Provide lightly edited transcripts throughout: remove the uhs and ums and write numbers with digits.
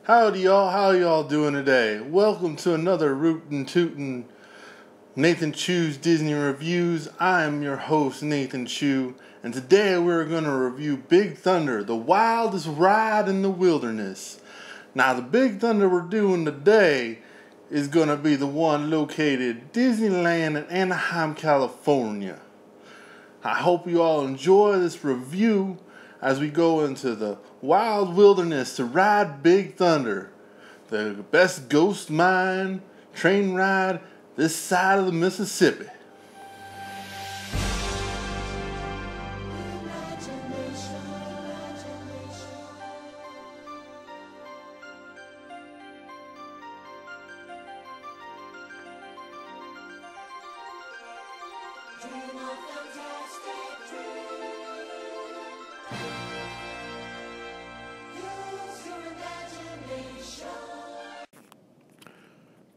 Howdy y'all, how y'all doing today? Welcome to another Rootin' Tootin' Nathanchu's Disney Reviews. I am your host, Nathanchu, and today we're going to review Big Thunder, the wildest ride in the wilderness. Now the Big Thunder we're doing today is going to be the one located Disneyland in Anaheim, California. I hope you all enjoy this review as we go into the wild wilderness to ride Big Thunder, the best ghost mine train ride this side of the Mississippi.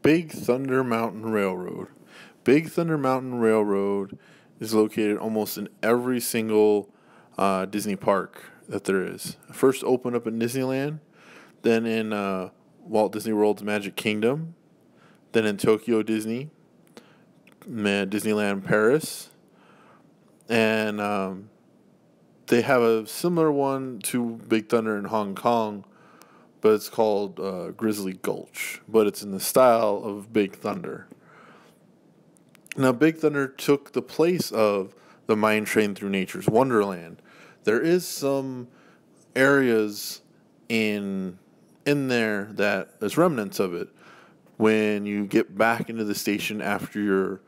Big Thunder Mountain Railroad. Big Thunder Mountain Railroad is located almost in every single Disney park that there is. First opened up in Disneyland, then in Walt Disney World's Magic Kingdom, then in Tokyo Disney, Disneyland Paris, and they have a similar one to Big Thunder in Hong Kong, but it's called Grizzly Gulch, but it's in the style of Big Thunder. Now, Big Thunder took the place of the Mine Train Through Nature's Wonderland. There is some areas in there that there's remnants of it. When you get back into the station after your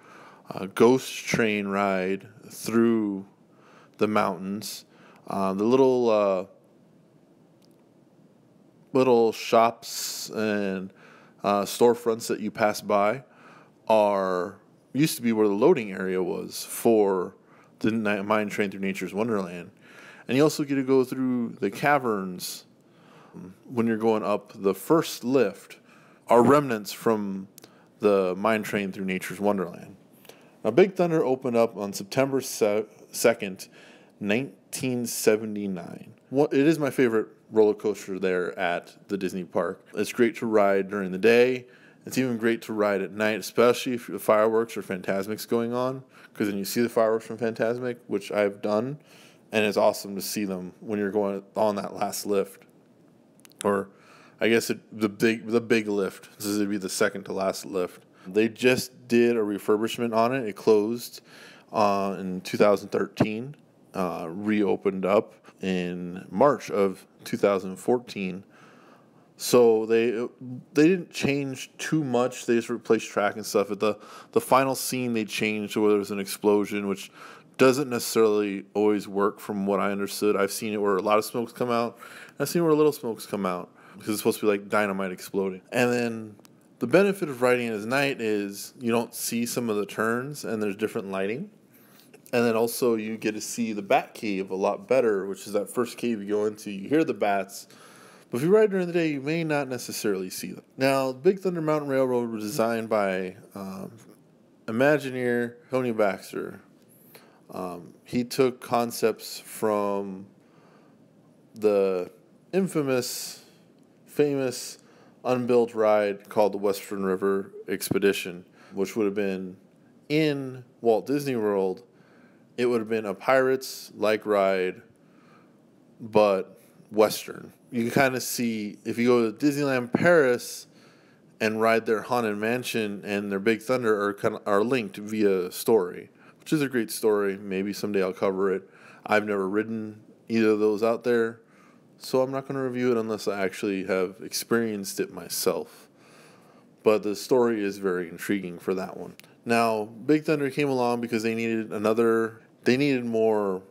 ghost train ride through the mountains, the little shops and storefronts that you pass by used to be where the loading area was for the Mine Train Through Nature's Wonderland. And you also get to go through the caverns when you're going up the first lift are remnants from the Mine Train Through Nature's Wonderland. Now, Big Thunder opened up on September 2nd, 1979. It is my favorite roller coaster there at the Disney park. It's great to ride during the day. It's even great to ride at night, especially if the fireworks or Fantasmic's going on, because then you see the fireworks from Fantasmic, which I've done, and it's awesome to see them when you're going on that last lift, or I guess the big lift. This would be the second to last lift. They just did a refurbishment on it. It closed in 2013, reopened up in March of 2014. So they didn't change too much. They just replaced track and stuff. At the final scene, they changed to where there was an explosion, which doesn't necessarily always work from what I understood. I've seen it where a lot of smokes come out. I've seen where little smokes come out because it's supposed to be like dynamite exploding. And then the benefit of riding it at night is you don't see some of the turns and there's different lighting. And then also you get to see the Bat Cave a lot better, which is that first cave you go into. You hear the bats, but if you ride during the day, you may not necessarily see them. Now, Big Thunder Mountain Railroad was designed by Imagineer Tony Baxter. He took concepts from the famous unbuilt ride called the Western River Expedition, which would have been in Walt Disney World. It would have been a Pirates-like ride, but Western. You can kind of see, if you go to Disneyland Paris and ride their Haunted Mansion and their Big Thunder are linked via story, which is a great story. Maybe someday I'll cover it. I've never ridden either of those out there, so I'm not going to review it unless I actually have experienced it myself. But the story is very intriguing for that one. Now, Big Thunder came along because they needed more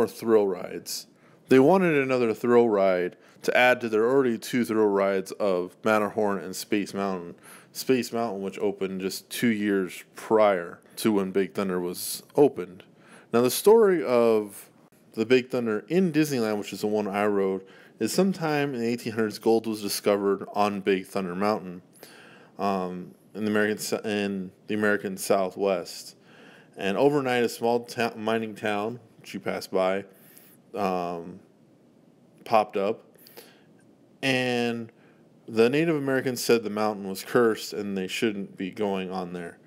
thrill rides. They wanted another thrill ride to add to their already two thrill rides of Matterhorn and Space Mountain. Space Mountain, which opened just 2 years prior to when Big Thunder was opened. Now, the story of the Big Thunder in Disneyland, which is the one I rode, is sometime in the 1800s, gold was discovered on Big Thunder Mountain in the American Southwest. And overnight, a small mining town, which you pass by, popped up. And The Native Americans said the mountain was cursed and they shouldn't be going on there.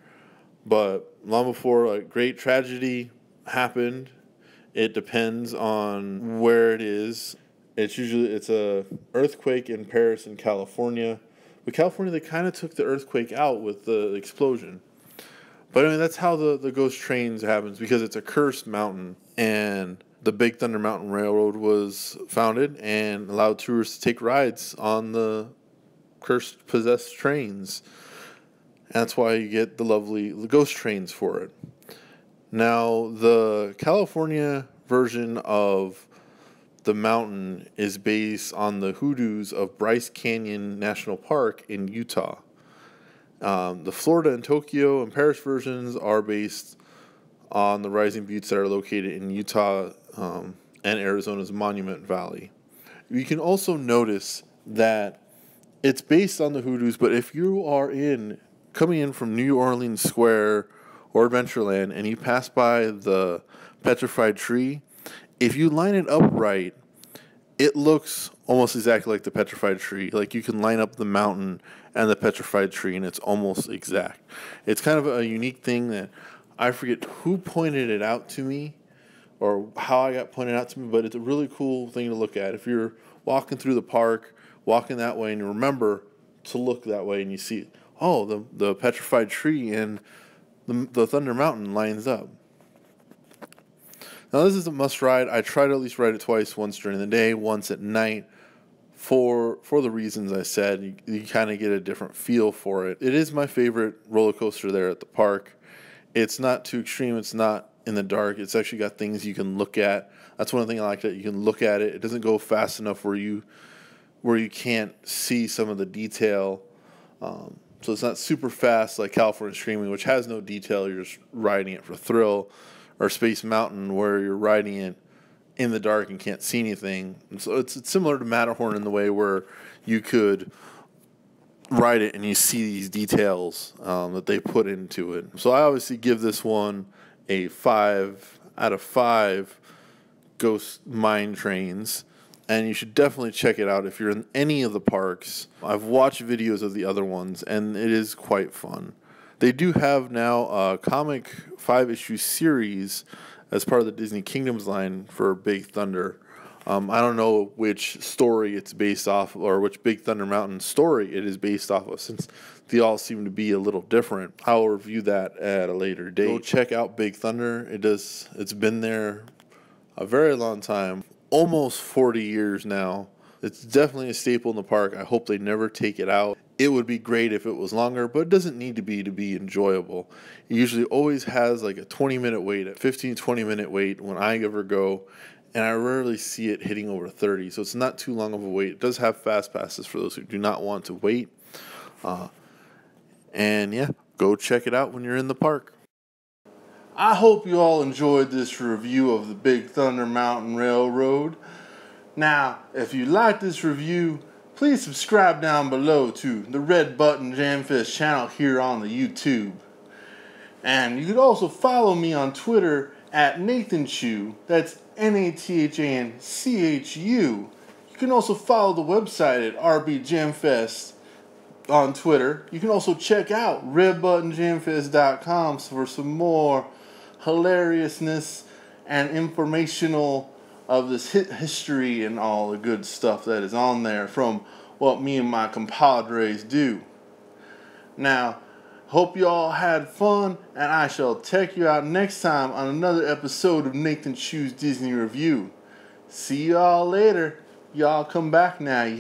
But long before a great tragedy happened, it depends on where it is. It's a earthquake in Paris in California. But California, they kind of took the earthquake out with the explosion. But I mean, that's how the Ghost Trains happens, because it's a cursed mountain. And the Big Thunder Mountain Railroad was founded and allowed tourists to take rides on the cursed, possessed trains. And that's why you get the lovely ghost trains for it. Now, the California version of the mountain is based on the hoodoos of Bryce Canyon National Park in Utah. The Florida and Tokyo and Paris versions are based on the rising buttes that are located in Utah and Arizona's Monument Valley. You can also notice that it's based on the hoodoos, but if you are coming in from New Orleans Square or Adventureland and you pass by the petrified tree, if you line it up right, it looks almost exactly like the petrified tree. Like, you can line up the mountain and the petrified tree, and it's almost exact. It's kind of a unique thing that I forget who pointed it out to me or how I got pointed out to me, but it's a really cool thing to look at. If you're walking through the park, walking that way, and you remember to look that way, and you see, oh, the petrified tree and the Thunder Mountain lines up. Now, this is a must ride. I try to at least ride it twice, once during the day, once at night, for the reasons I said. You kind of get a different feel for it. It is my favorite roller coaster there at the park. It's not too extreme. It's not in the dark. It's actually got things you can look at. That's one thing I like, that you can look at it. It doesn't go fast enough where you can't see some of the detail. So it's not super fast like California Streaming, which has no detail. You're just riding it for thrill. Or Space Mountain, where you're riding it in the dark and can't see anything. And so it's similar to Matterhorn in the way where you could ride it and you see these details that they put into it. So I obviously give this one a 5 out of 5 ghost mine trains. And you should definitely check it out if you're in any of the parks. I've watched videos of the other ones, and it is quite fun. They do have now a comic 5-issue series as part of the Disney Kingdoms line for Big Thunder. I don't know which story it's based off, or which Big Thunder Mountain story it is based off of, since they all seem to be a little different. I will review that at a later date. Go check out Big Thunder. It's been there a very long time, almost 40 years now. It's definitely a staple in the park. I hope they never take it out. It would be great if it was longer, but it doesn't need to be enjoyable. It usually always has like a 20-minute wait, a 15, 20-minute wait when I ever go, and I rarely see it hitting over 30, so it's not too long of a wait. It does have fast passes for those who do not want to wait. And yeah, go check it out when you're in the park. I hope you all enjoyed this review of the Big Thunder Mountain Railroad. Now, if you like this review, please subscribe down below to the Red Button Jamfest channel here on the YouTube. And you could also follow me on Twitter at Nathanchu. That's Nathanchu. You can also follow the website at RB Jamfest on Twitter. You can also check out redbuttonjamfest.com for some more hilariousness and informational of this history and all the good stuff that is on there from what me and my compadres do. Now, hope you all had fun, and I shall check you out next time on another episode of Nathanchu's Disney Review. See y'all later. Y'all come back now.